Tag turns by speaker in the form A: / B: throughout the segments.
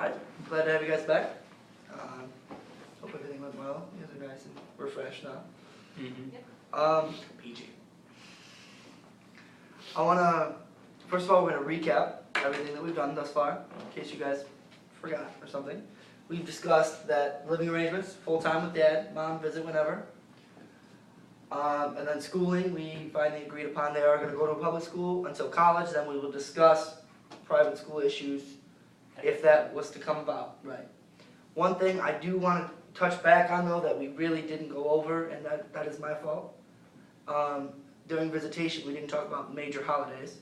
A: Alright, glad to have you guys back. Hope everything went well. You guys are nice and refreshed now.
B: PG.
A: First of all, we're going to recap everything that we've done thus far, in case you guys forgot or something. We've discussed that living arrangements, full-time with dad, mom, visit whenever. And then schooling, we finally agreed upon they are going to go to a public school until college. Then we will discuss private school issues if that was to come about. Right. One thing I do want to touch back on, though, that we really didn't go over, and that is my fault. During visitation, we didn't talk about major holidays.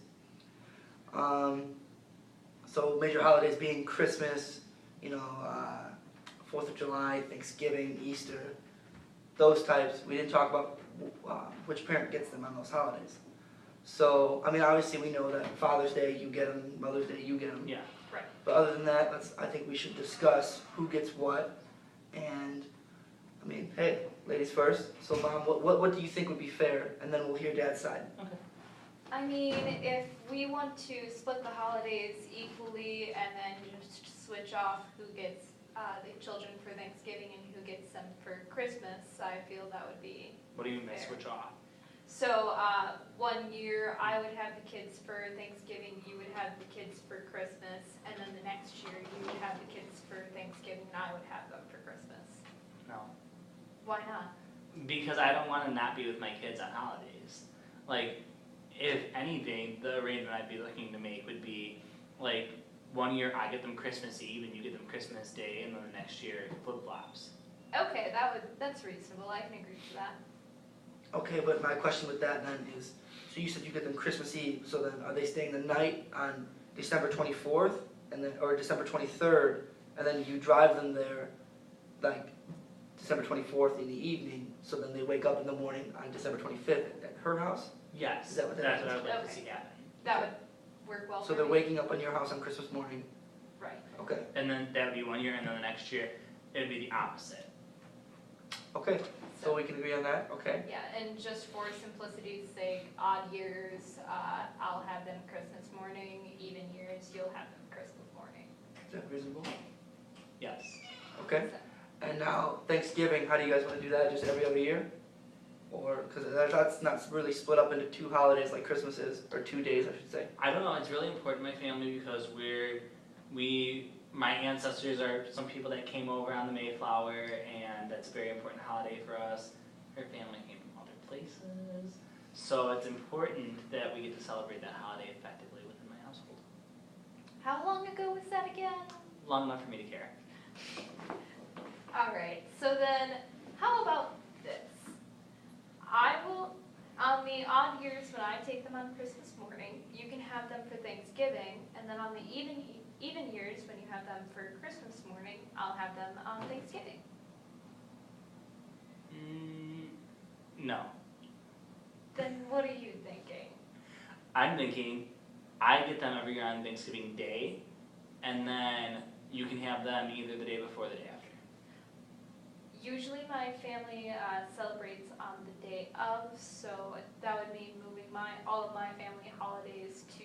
A: So major holidays being Christmas, 4th of July, Thanksgiving, Easter, those types. We didn't talk about which parent gets them on those holidays. So, I mean, obviously we know that Father's Day you get them, Mother's Day you get them.
B: Yeah.
C: Right.
A: But other than that, I think we should discuss who gets what. And, I mean, hey, ladies first. So, Mom, what do you think would be fair? And then we'll hear Dad's side.
B: Okay.
C: I mean, if we want to split the holidays equally and then just switch off who gets the children for Thanksgiving and who gets them for Christmas, I feel that would be
B: What do you mean by
C: fair.
B: switch off?
C: So 1 year I would have the kids for Thanksgiving, you would have the kids for Christmas, and then the next year you would have the kids for Thanksgiving and I would have them for Christmas.
B: No.
C: Why not?
B: Because I don't want to not be with my kids on holidays. Like, if anything, the arrangement I'd be looking to make would be, like, 1 year I get them Christmas Eve and you get them Christmas Day, and then the next year flip-flops.
C: Okay, that's reasonable. I can agree to that.
A: Okay, but my question with that then is, so you said you get them Christmas Eve, so then are they staying the night on December 24th, or December 23rd, and then you drive them there, like, December 24th in the evening, so then they wake up in the morning on December 25th at her house?
B: Yes,
A: Is that what that
B: that's
A: is?
B: what I would like to
C: Okay.
B: see happen.
C: That would work well
A: So
C: for
A: they're
C: me.
A: waking up on your house on Christmas morning?
C: Right.
A: Okay,
B: And then that would be 1 year, and then the next year it would be the opposite.
A: okay, so we can agree on that, okay?
C: Yeah, and just for simplicity's sake, odd years, I'll have them Christmas morning, even years, you'll have them Christmas morning.
A: Is that reasonable?
B: Yes.
A: Okay,
C: So,
A: and now Thanksgiving, how do you guys want to do that, just every other year? Or, because that's not really split up into 2 holidays like Christmas is, or 2 days, I should say.
B: I don't know, it's really important to my family because my ancestors are some people that came over on the Mayflower, and that's a very important holiday for us. Her family came from other places, so it's important that we get to celebrate that holiday effectively within my household.
C: how long ago was that again?
B: Long enough for me to care.
C: Alright, so then, how about this? I will, on the odd years when I take them on Christmas morning, you can have them for Thanksgiving, and then on the even years when you have them for Christmas morning, I'll have them on Thanksgiving.
B: No.
C: Then what are you thinking?
B: I'm thinking I get them every year on Thanksgiving Day, and then you can have them either the day before or the day after.
C: Usually my family celebrates on the day of, so that would mean moving all of my family holidays to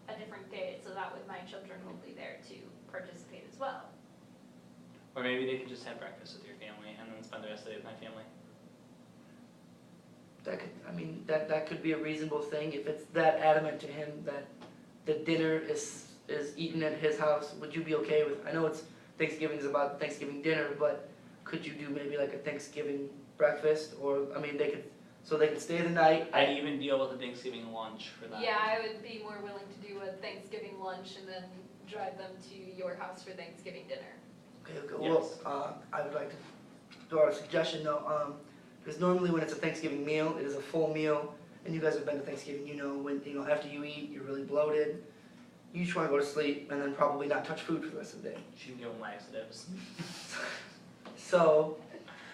C: a different day, so that way my children will be there to participate as well.
B: Or maybe they could just have breakfast with your family and then spend the rest of the day with my family.
A: That could be a reasonable thing, if it's that adamant to him that the dinner is eaten at his house, would you be okay with, I know Thanksgiving is about Thanksgiving dinner, but could you do maybe like a Thanksgiving breakfast, or, they could stay the night?
B: I'd even deal with a Thanksgiving lunch for that.
C: Yeah, I would be more willing to do a Thanksgiving lunch and then drive them to your house for Thanksgiving dinner.
A: Okay,
B: Yes.
A: well, I would like to throw out a suggestion though, because normally when it's a Thanksgiving meal, it is a full meal, and you guys have been to Thanksgiving, when, after you eat, you're really bloated, you just want to go to sleep, and then probably not touch food for the rest of the day.
B: She can give them laxatives.
A: So,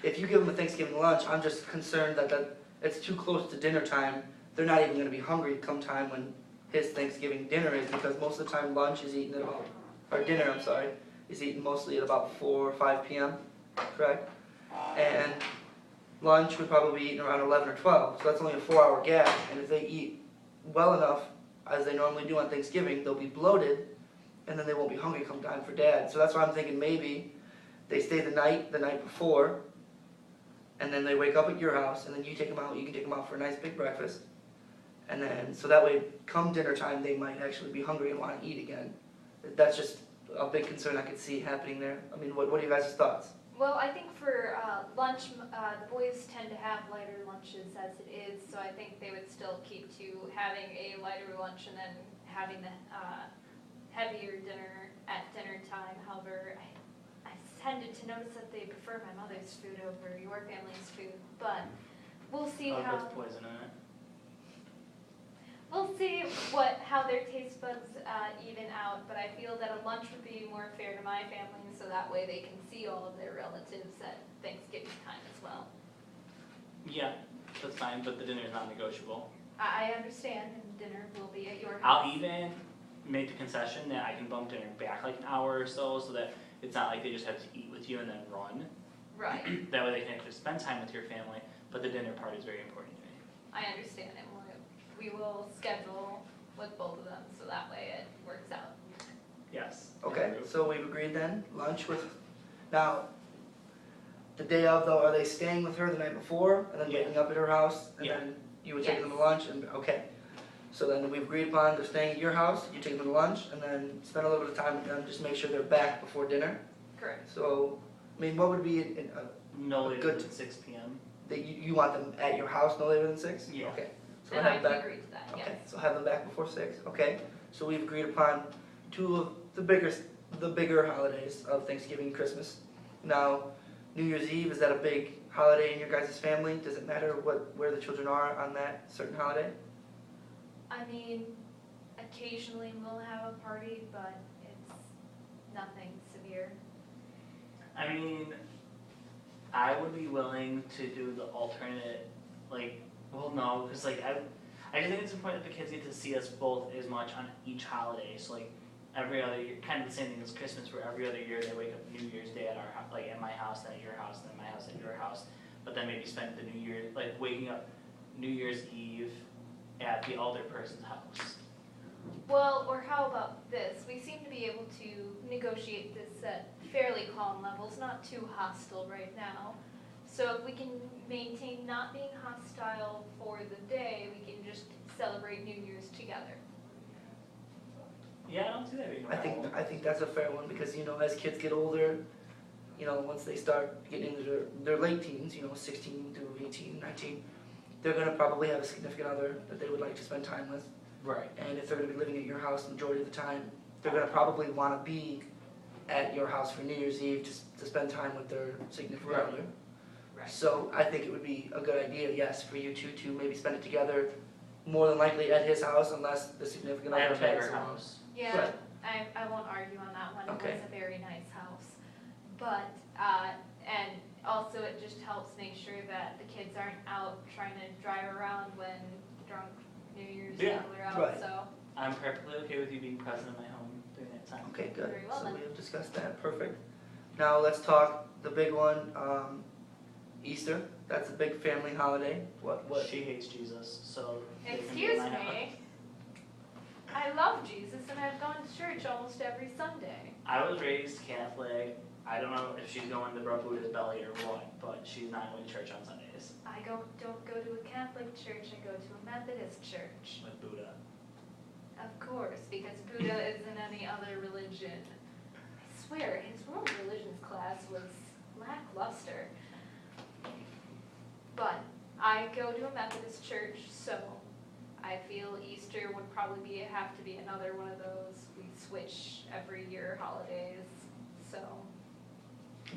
A: if you give them a Thanksgiving lunch, I'm just concerned that it's too close to dinner time, they're not even going to be hungry come time when his Thanksgiving dinner is, because most of the time lunch is eaten at about, or dinner, I'm sorry, is eaten mostly at about 4 or 5 p.m., correct? And lunch would probably be eaten around 11 or 12, so that's only a 4-hour gap, and if they eat well enough, as they normally do on Thanksgiving, they'll be bloated, and then they won't be hungry come time for dad. So that's why I'm thinking maybe they stay the night before, and then they wake up at your house, and then you take them out. You can take them out for a nice big breakfast, and then so that way, come dinner time, they might actually be hungry and want to eat again. That's just a big concern I could see happening there. I mean, what are you guys' thoughts?
C: Well, I think for lunch, the boys tend to have lighter lunches as it is, so I think they would still keep to having a lighter lunch and then having the heavier dinner at dinner time. However, I tended to notice that they prefer my mother's food over your family's food, but we'll see
B: Oh,
C: how.
B: that's poison in it.
C: We'll see how their taste buds even out, but I feel that a lunch would be more fair to my family, so that way they can see all of their relatives at Thanksgiving time as well.
B: Yeah, that's fine, but the dinner is not negotiable.
C: I understand, and dinner will be at your house.
B: I'll even make the concession that I can bump dinner back like an hour or so that it's not like they just have to eat with you and then run.
C: Right,
B: That way they can actually spend time with your family, but the dinner part is very important to me.
C: I understand, and we will schedule with both of them, so that way it works out.
B: Yes.
A: Okay,
B: Andrew?
A: so we've agreed then, lunch with, now, the day of though, are they staying with her the night before, and then
B: Yeah.
A: waking up at her house, and
B: Yeah.
A: then you would take them to
C: Yes.
A: lunch, and, okay. So then we've agreed upon, they're staying at your house, you take them to lunch, and then spend a little bit of time with them, just make sure they're back before dinner.
C: Correct.
A: So, I mean, what would be,
B: No later
A: Good.
B: than 6 p.m.
A: that you want them at your house no later than 6?
B: Yeah.
A: Okay, so
C: And
A: have
C: I
A: them
C: can
A: back,
C: agree to that, yes.
A: okay, so have them back before 6, okay. So we've agreed upon two of the bigger holidays of Thanksgiving and Christmas. Now, New Year's Eve, is that a big holiday in your guys' family? Does it matter where the children are on that certain holiday?
C: I mean, occasionally we'll have a party, but it's nothing severe.
B: I mean, I would be willing to do the alternate, like, well, no, because, like, I just think it's important that the kids get to see us both as much on each holiday. So, like, every other year, kind of the same thing as Christmas, where every other year they wake up New Year's Day at our house, like, at my house, then at your house, then my house, at your house. But then maybe spend the New Year, like, waking up New Year's Eve at the older person's house.
C: Well, or how about this? We seem to be able to negotiate this at fairly calm levels, not too hostile right now. So if we can maintain not being hostile for the day, we can just celebrate New Year's together.
B: Yeah, I don't see that being a problem.
A: I think that's a fair one, because, you know, as kids get older, you know, once they start getting into their late teens, you know, 16 to 18, 19, they're gonna probably have a significant other that they would like to spend time with.
B: Right.
A: And if they're gonna be living at your house the majority of the time, they're gonna probably wanna be at your house for New Year's Eve to spend time with their significant
B: Right.
A: other.
C: Right.
A: So I think it would be a good idea, yes, for you two to maybe spend it together, more than likely at his house, unless the significant
B: I
A: other
B: have a bigger
A: tags along.
B: house.
C: Yeah,
A: Right.
C: I won't argue on that one.
A: Okay.
C: It was a very nice house. But, and also it just helps make sure that the kids aren't out trying to drive around when drunk New Year's
B: Yeah,
C: people are out,
A: right.
C: so.
B: I'm perfectly okay with you being present in my home during that time.
A: Okay, good,
C: Very well
A: so
C: then.
A: we have discussed that, perfect. Now let's talk the big one, Easter, that's a big family holiday, what?
B: She hates Jesus, so. they can be
C: Excuse
B: in my house.
C: me. I love Jesus and I've gone to church almost every Sunday.
B: I was raised Catholic. I don't know if she's going to Brooke Buddha's belly or what, but she's not going to church on Sundays
C: I don't go to a Catholic church, I go to a Methodist church.
B: with Buddha.
C: Of course, because Buddha isn't any other religion. I swear, his world religions class was lackluster. But I go to a Methodist church, so I feel Easter would probably have to be another one of those we switch every year holidays, so.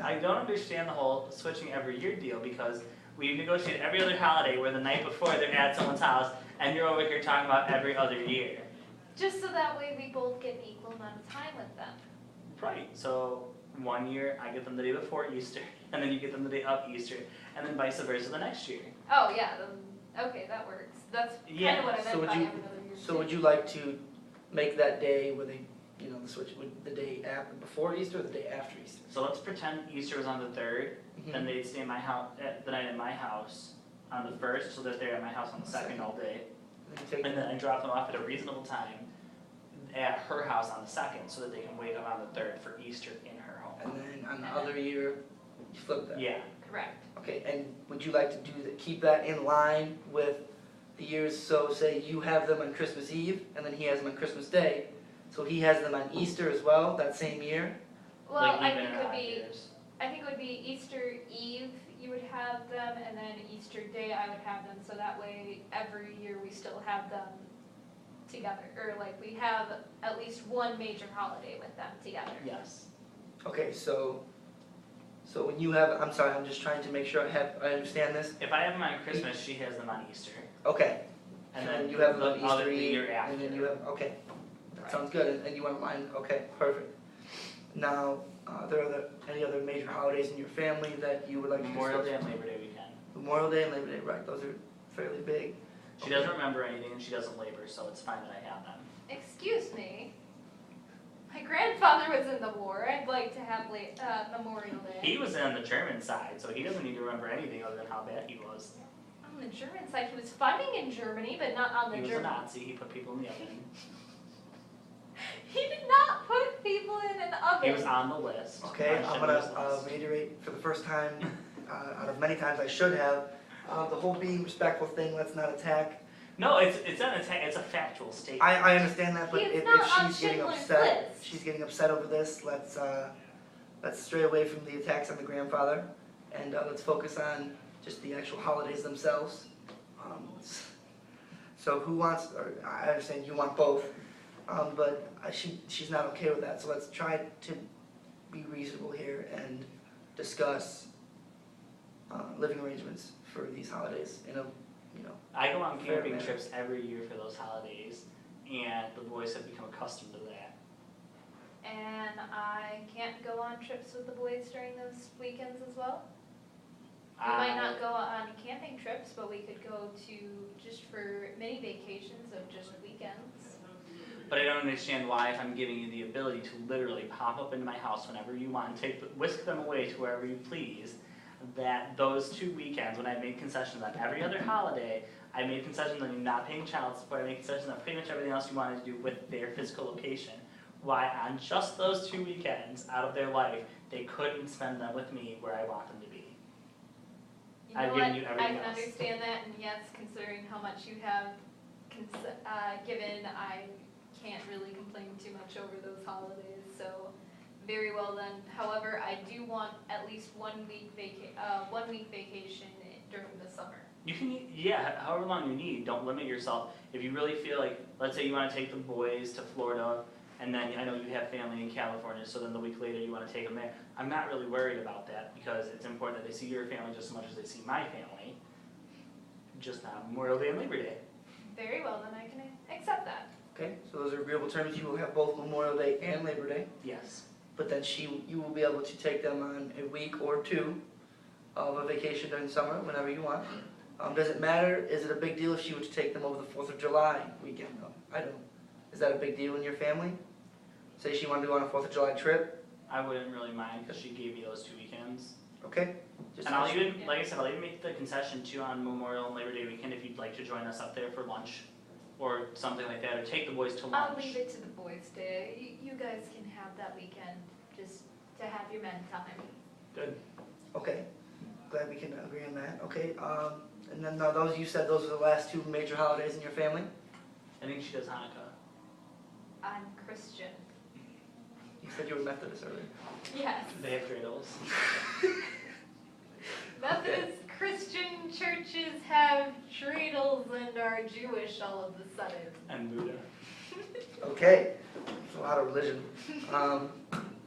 B: I don't understand the whole switching every year deal because we negotiate every other holiday where the night before they're at someone's house and you're over here talking about every other year.
C: Just so that way we both get an equal amount of time with them.
B: Right, so one year I get them the day before Easter and then you get them the day of Easter and then vice versa the next year.
C: Oh, yeah, okay, that works. That's kind
B: Yeah,
C: of what I
A: so
C: meant
A: would
C: by
A: you-
C: every other year.
A: So would you like to make that day where they, you know, the switch, the day after, before Easter or the day after Easter?
B: So let's pretend Easter was on the 3rd, then they'd stay in my house, the night at my house on the 1st, so that they're at my house on the 2nd all day.
A: Then you take,
B: And then I drop them off at a reasonable time. at her house on the 2nd so that they can wake up on the 3rd for Easter in her home.
A: And then on the other year, you flip that.
B: Yeah,
C: Correct.
A: Okay, and would you like to keep that in line with the years, so say you have them on Christmas Eve, and then he has them on Christmas Day, so he has them on Easter as well, that same year?
C: Well,
B: like
C: I
B: even
C: think
B: or
C: it would
B: odd
C: be,
B: years.
C: I think it would be Easter Eve, you would have them, and then Easter Day I would have them, so that way every year we still have them together, or like we have at least one major holiday with them together.
B: Yes.
A: Okay, so when you have, I'm sorry, I'm just trying to make sure I understand this.
B: If I have them on Christmas, she has them on Easter.
A: Okay,
B: And
A: so
B: then
A: you have them
B: the
A: on
B: other
A: Easter
B: the
A: Eve,
B: year after.
A: and then you have, okay, that
C: Right.
A: sounds good, and you want mine, okay, perfect. Now, there are any other major holidays in your family that you would like to discuss?
B: Memorial Day and Labor Day weekend.
A: Memorial Day and Labor Day, right, those are fairly big.
B: She doesn't remember anything and she doesn't labor, so it's fine that I have them.
C: Excuse me, my grandfather was in the war, I'd like to have Memorial Day.
B: He was on the German side, so he doesn't need to remember anything other than how bad he was.
C: On the German side, he was fighting in Germany, but not on the
B: He was a
C: German.
B: Nazi, he put people in the oven.
C: He did not put people in an oven.
B: He was on the list.
A: Okay,
B: on
A: I'm
B: Schindler's
A: gonna
B: List.
A: reiterate for the first time, out of many times I should have, the whole being respectful thing, let's not attack.
B: No, it's an attack, it's a factual statement.
A: I understand that, but
C: He is
A: if
C: not on
A: she's getting
C: Schindler's
A: upset,
C: List.
A: she's getting upset over this, let's stray away from the attacks on the grandfather, and let's focus on just the actual holidays themselves. So who wants, or I understand you want both, but she's not okay with that, so let's try to be reasonable here and discuss living arrangements for these holidays in a,
B: I go on
A: Fair
B: camping
A: manner.
B: trips every year for those holidays, and the boys have become accustomed to that.
C: And I can't go on trips with the boys during those weekends as well. We might not go on camping trips, but we could go to just for mini vacations of just weekends.
B: But I don't understand why, if I'm giving you the ability to literally pop up into my house whenever you want, whisk them away to wherever you please, that those 2 weekends when I made concessions on every other holiday, I made concessions on you not paying child support, I made concessions on pretty much everything else you wanted to do with their physical location. Why on just those 2 weekends out of their life, they couldn't spend them with me where I want them to be.
C: You know
B: I've
C: what?
B: given you
C: I
B: everything
C: can
B: else.
C: understand that, and yes, considering how much you have given, I can't really complain too much over those holidays, so very well then. However, I do want at least 1 week vacation during the summer.
B: You can, yeah, however long you need, don't limit yourself. If you really feel like, let's say you want to take the boys to Florida, and then I know you have family in California, so then the week later you want to take them there. I'm not really worried about that, because it's important that they see your family just as much as they see my family, just not Memorial Day and Labor Day.
C: Very well then, I can accept that.
A: okay? So those are agreeable terms, you will have both Memorial Day and Labor Day,
B: Yes.
A: but then you will be able to take them on a week or 2 of a vacation during the summer, whenever you want. Does it matter, is it a big deal if she were to take them over the 4th of July weekend though? I don't. Is that a big deal in your family? Say she wanted to go on a 4th of July trip,
B: I wouldn't really mind, because she gave me those 2 weekends.
A: okay? Just
B: And I'll
A: to-
B: even, like I said, I'll even make the concession too on Memorial and Labor Day weekend if you'd like to join us up there for lunch, or something like that, or take the boys to lunch.
C: I'll leave it to the boys' day. You guys can have that weekend just to have your men time.
B: Good.
A: Okay, glad we can agree on that, okay? And then those, you said those are the last 2 major holidays in your family?
B: I think she does Hanukkah.
C: I'm Christian.
A: You said you were Methodist earlier.
C: Yes.
B: They have dreidels.
C: Methodist Christian churches have dreidels and are Jewish all of a sudden.
B: And Buddha.
A: Okay, it's a lot of religion.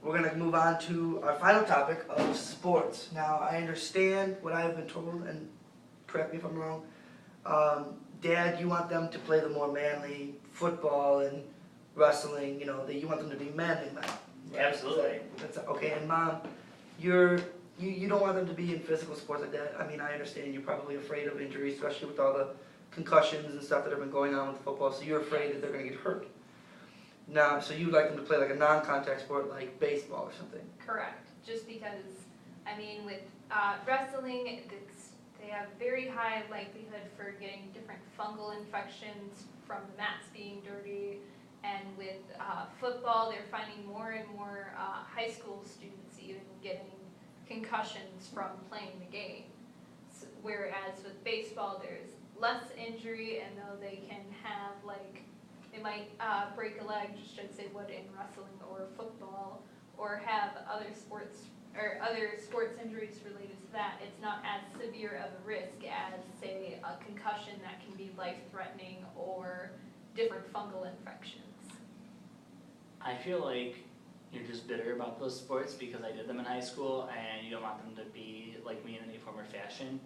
A: We're gonna move on to our final topic of sports. Now, I understand what I have been told, and correct me if I'm wrong. Dad, you want them to play the more manly football and wrestling, that you want them to be men in that. Right?
B: Absolutely.
A: That's okay. And Mom, you don't want them to be in physical sports like that. I mean, I understand you're probably afraid of injuries, especially with all the concussions and stuff that have been going on with football. So you're afraid that they're gonna get hurt. Now, so you'd like them to play like a non-contact sport like baseball or something.
C: Correct. Just because, with wrestling, they have very high likelihood for getting different fungal infections from the mats being dirty And with football, they're finding more and more high school students even getting concussions from playing the game. Whereas with baseball, there's less injury, and though they can have they might break a leg just as they would in wrestling or football, or have other sports injuries related to that, it's not as severe of a risk as, say, a concussion that can be life-threatening or different fungal infections.
B: I feel like you're just bitter about those sports because I did them in high school and you don't want them to be like me in any form or fashion.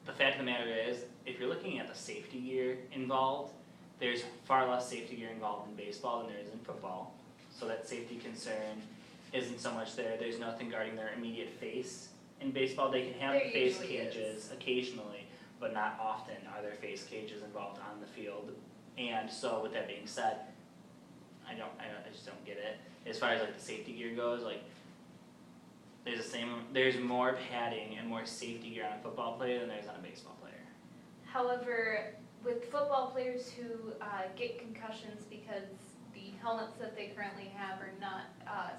B: The fact of the matter is, if you're looking at the safety gear involved, there's far less safety gear involved in baseball than there is in football. So that safety concern isn't so much there. There's nothing guarding their immediate face. In baseball, they can have
C: There
B: face
C: usually
B: cages occasionally, but not often are there face cages involved on the field. And so with that being said, I just don't get it. As far as like the safety gear goes, like there's more padding and more safety gear on a football player than there is on a baseball player.
C: However, with football players who get concussions because the helmets that they currently have are not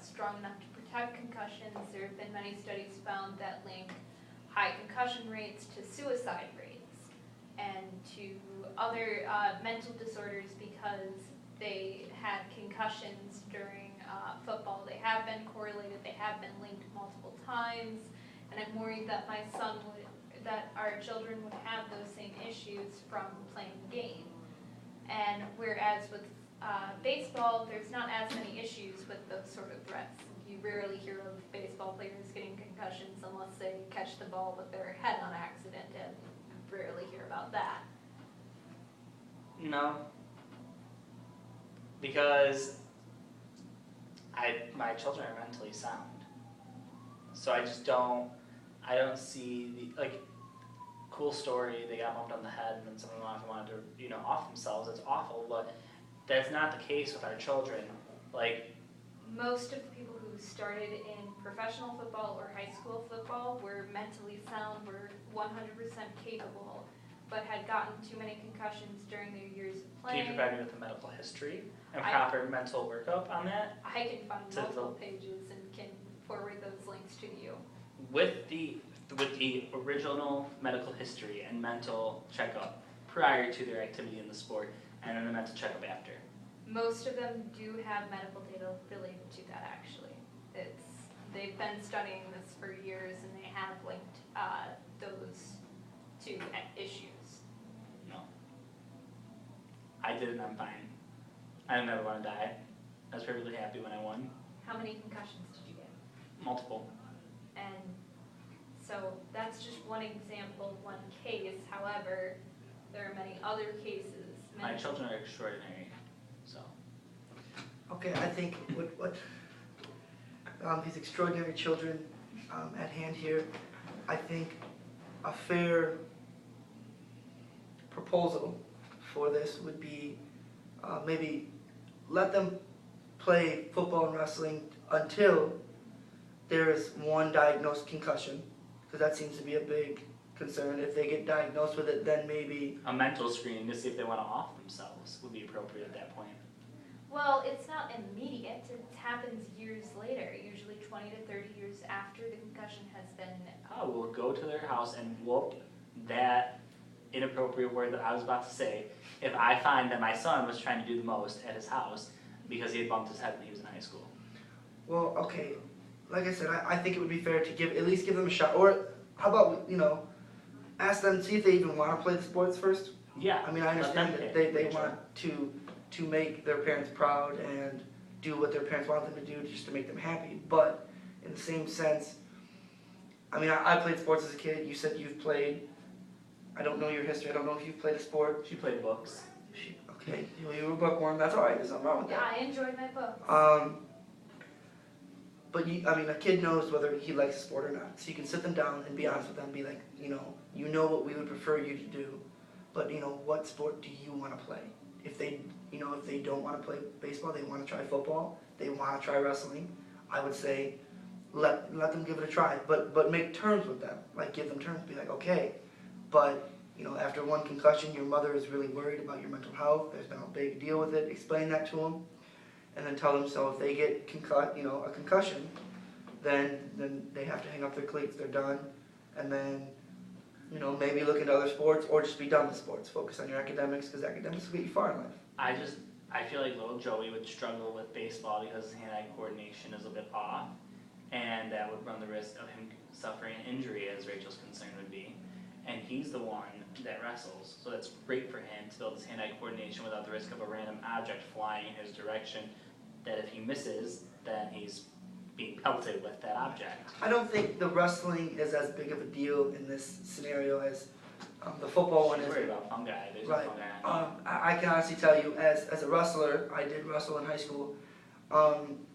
C: strong enough to protect concussions, there have been many studies found that link high concussion rates to suicide rates and to other mental disorders because they had concussions during football. They have been correlated, they have been linked multiple times, and I'm worried that that our children would have those same issues from playing the game. And whereas with baseball, there's not as many issues with those sort of threats. You rarely hear of baseball players getting concussions unless they catch the ball with their head on accident, and you rarely hear about that.
B: No. Because my children are mentally sound. So I don't see the, cool story, they got bumped on the head and then someone wanted to, off themselves, it's awful, but that's not the case with our children.
C: Most of the people who started in professional football or high school football were mentally sound, were 100% capable, but had gotten too many concussions during their years of
B: Can
C: playing.
B: you provide me with a medical history and proper mental workup on that?
C: I can find multiple pages and can forward those links to you.
B: With the original medical history and mental checkup prior to their activity in the sport, and then the mental checkup after.
C: Most of them do have medical data related to that, actually. They've been studying this for years, and they have linked those two issues.
B: No. I did it and I'm fine. I never want to die. I was perfectly happy when I won.
C: How many concussions did you get?
B: Multiple.
C: And so that's just one example, one case. However, there are many other cases.
B: My children are extraordinary, so.
A: Okay, I think what these extraordinary children at hand here, I think a fair proposal for this would be maybe let them play football and wrestling until there is one diagnosed concussion, because that seems to be a big concern. If they get diagnosed with it, then maybe
B: A mental screening to see if they want to off themselves would be appropriate at that point.
C: Well, it's not immediate. It happens years later, usually 20 to 30 years after the concussion has been.
B: We'll go to their house and whoop that inappropriate word that I was about to say. If I find that my son was trying to do the most at his house because he had bumped his head when he was in high school.
A: well, okay, like I said, I think it would be fair to at least give them a shot. Or how about, ask them, see if they even want to play the sports first.
B: Yeah.
A: I mean, I
B: let
A: understand
B: them
A: that
B: pick,
A: they
B: Rachel.
A: want to make their parents proud and do what their parents want them to do just to make them happy. But in the same sense, I mean, I played sports as a kid. You said you've played. I don't know your history. I don't know if you've played a sport.
B: She played books.
A: Okay, you were a bookworm. That's all right. There's nothing wrong with
C: Yeah,
A: that.
C: I enjoyed my books.
A: But a kid knows whether he likes a sport or not. So you can sit them down and be honest with them. Be like, you know what we would prefer you to do, but what sport do you want to play? If they don't want to play baseball, they want to try football, they want to try wrestling, I would say let them give it a try. But make terms with them. Like, give them terms. Be like, okay, but after one concussion, your mother is really worried about your mental health. There's been a big deal with it. Explain that to them, and then tell them so if they get a concussion, then they have to hang up their cleats. They're done, and then maybe look into other sports or just be done with sports. Focus on your academics because academics will get you far in life.
B: I feel like little Joey would struggle with baseball because his hand-eye coordination is a bit off, and that would run the risk of him suffering an injury, as Rachel's concern would be. And he's the one that wrestles, so that's great for him to build his hand-eye coordination without the risk of a random object flying in his direction, that if he misses, then he's being pelted with that object.
A: I don't think the wrestling is as big of a deal in this scenario as the football one
B: She's
A: is.
B: worried about fungi, there's
A: Right.
B: no fungi.
A: I can honestly tell you, as a wrestler, I did wrestle in high school.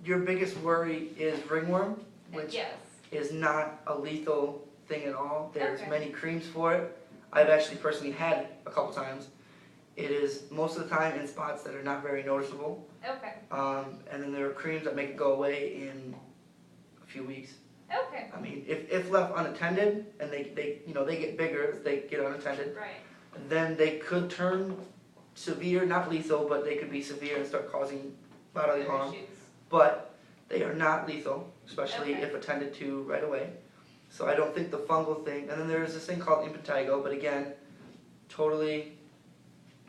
A: Your biggest worry is ringworm, which
C: Yes.
A: is not a lethal thing at all. There's
C: Okay.
A: many creams for it. I've actually personally had it a couple times. It is most of the time in spots that are not very noticeable.
C: Okay.
A: And then there are creams that make it go away in a few weeks.
C: Okay.
A: I mean, if left unattended and they get bigger as they get unattended,
C: Right.
A: then they could turn severe, not lethal, but they could be severe and start causing bodily
C: Other
A: harm.
C: issues.
A: But they are not lethal, especially
C: Okay.
A: if attended to right away. So I don't think the fungal thing, and then there's this thing called impetigo, but again, totally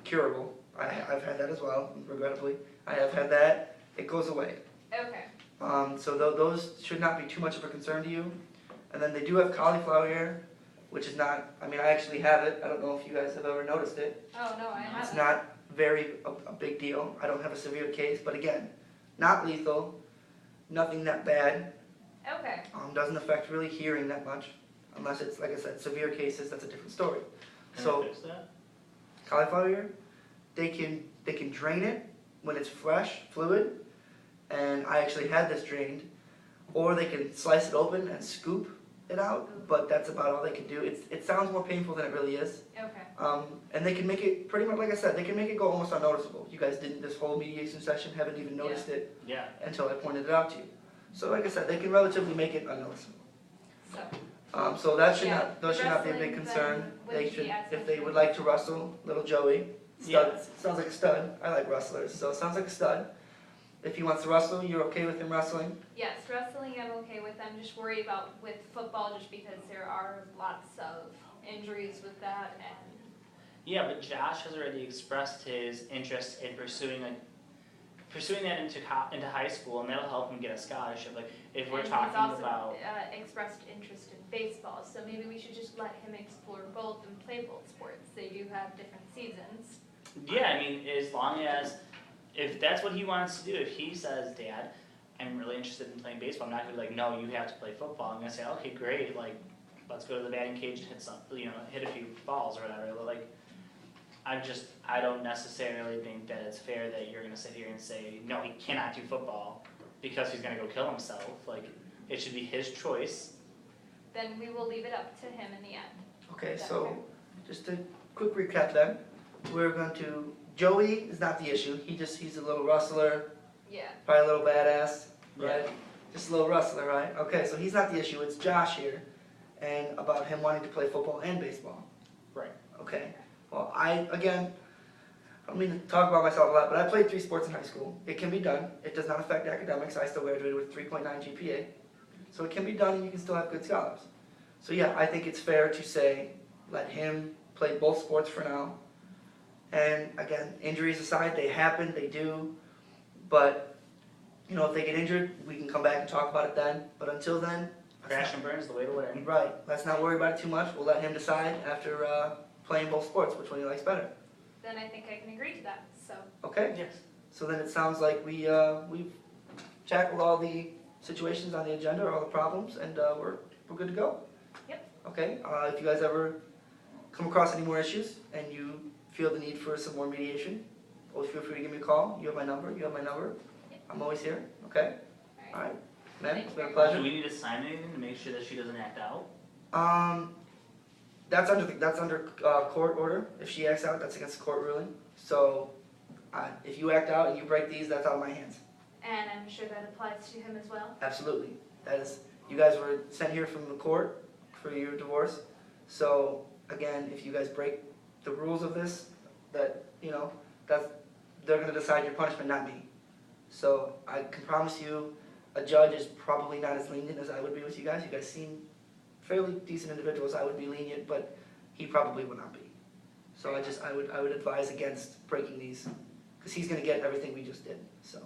A: curable. I've had that as well, regrettably. I have had that. It goes away.
C: Okay.
A: So those should not be too much of a concern to you. And then they do have cauliflower ear, which is not, I mean, I actually have it. I don't know if you guys have ever noticed it.
C: Oh, no, I
A: It's
C: haven't.
A: not a big deal. I don't have a severe case, but again, not lethal, nothing that bad.
C: Okay.
A: Doesn't affect really hearing that much, unless it's, like I said, severe cases, that's a different story.
B: Can
A: So,
B: I fix that?
A: cauliflower ear, they can drain it when it's fresh, fluid, and I actually had this drained, or they can slice it open and scoop it out, but that's about all they can do. It sounds more painful than it really is.
C: Okay.
A: And they can make it pretty much, like I said, they can make it go almost unnoticeable. You guys didn't, this whole mediation session, haven't even noticed it
B: Yeah.
A: until I pointed it out to you. So like I said, they can relatively make it unnoticeable.
C: So.
A: So that should
C: Yeah,
A: not, those
C: the
A: should not be a big
C: wrestling
A: concern.
C: then
A: They
C: wouldn't
A: should,
C: be as
A: if
C: much
A: they
C: of a
A: would like to wrestle, little Joey, stud,
B: Yeah.
A: sounds like a stud. I like wrestlers, so it sounds like a stud. If he wants to wrestle, you're okay with him wrestling?
C: Yes, wrestling I'm okay with. I'm just worried about with football just because there are lots of injuries with that and
B: Yeah, but Josh has already expressed his interest in pursuing that into high school, and that'll help him get a scholarship. Like if we're
C: and
B: talking
C: he's also
B: about,
C: expressed interest in baseball, so maybe we should just let him explore both and play both sports. They do have different seasons.
B: yeah, I mean, as long as if that's what he wants to do, if he says, Dad, I'm really interested in playing baseball, I'm not gonna be like, no, you have to play football. I'm gonna say, okay, great, like let's go to the batting cage and hit a few balls or whatever. Like I don't necessarily think that it's fair that you're gonna sit here and say, no, he cannot do football because he's gonna go kill himself. Like, it should be his choice.
C: Then we will leave it up to him in the end.
A: Okay,
C: Yeah,
A: so
C: okay.
A: just a quick recap then. We're going to, Joey is not the issue. He's a little wrestler,
C: Yeah.
A: probably a little badass, right?
B: Yeah.
A: Just a little wrestler, right? Okay, so he's not the issue. It's Josh here, and about him wanting to play football and baseball.
B: Right.
A: Okay. Well, I don't mean to talk about myself a lot, but I played 3 sports in high school. It can be done. It does not affect academics. I still graduated with 3.9 GPA. So it can be done and you can still have good scholars. So yeah, I think it's fair to say, let him play both sports for now. And again, injuries aside, they happen, they do. But, if they get injured, we can come back and talk about it then. But until then,
B: Crash and burn is the way to win.
A: right, let's not worry about it too much. We'll let him decide after playing both sports, which one he likes better.
C: Then I think I can agree to that, so.
A: Okay?
B: Yes.
A: So then it sounds like we've tackled all the situations on the agenda, all the problems, and we're good to go.
C: Yep.
A: Okay, if you guys ever come across any more issues and you feel the need for some more mediation, always feel free to give me a call. You have my number,
C: Yep.
A: I'm always here, okay?
C: Alright.
A: All right, ma'am,
C: Thank
A: it's
C: you
A: been a
C: very
B: Do
A: pleasure.
B: we need to sign anything to make sure that she doesn't act out?
A: That's under court order. If she acts out, that's against the court ruling. So, if you act out and you break these, that's out of my hands.
C: And I'm sure that applies to him as well.
A: Absolutely. That is, you guys were sent here from the court for your divorce. So again, if you guys break the rules of this, that, you know, that's, they're gonna decide your punishment, not me. So I can promise you, a judge is probably not as lenient as I would be with you guys. You guys seem fairly decent individuals. I would be lenient, but he probably would not be. So I would advise against breaking these, because he's gonna get everything we just did, so.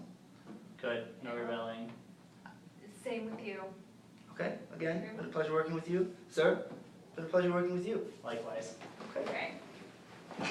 B: Good, no rebelling.
C: Same with you.
A: Okay, again, been a pleasure working with you. Sir, been a pleasure working with you.
B: Likewise.
A: Okay.
C: Okay.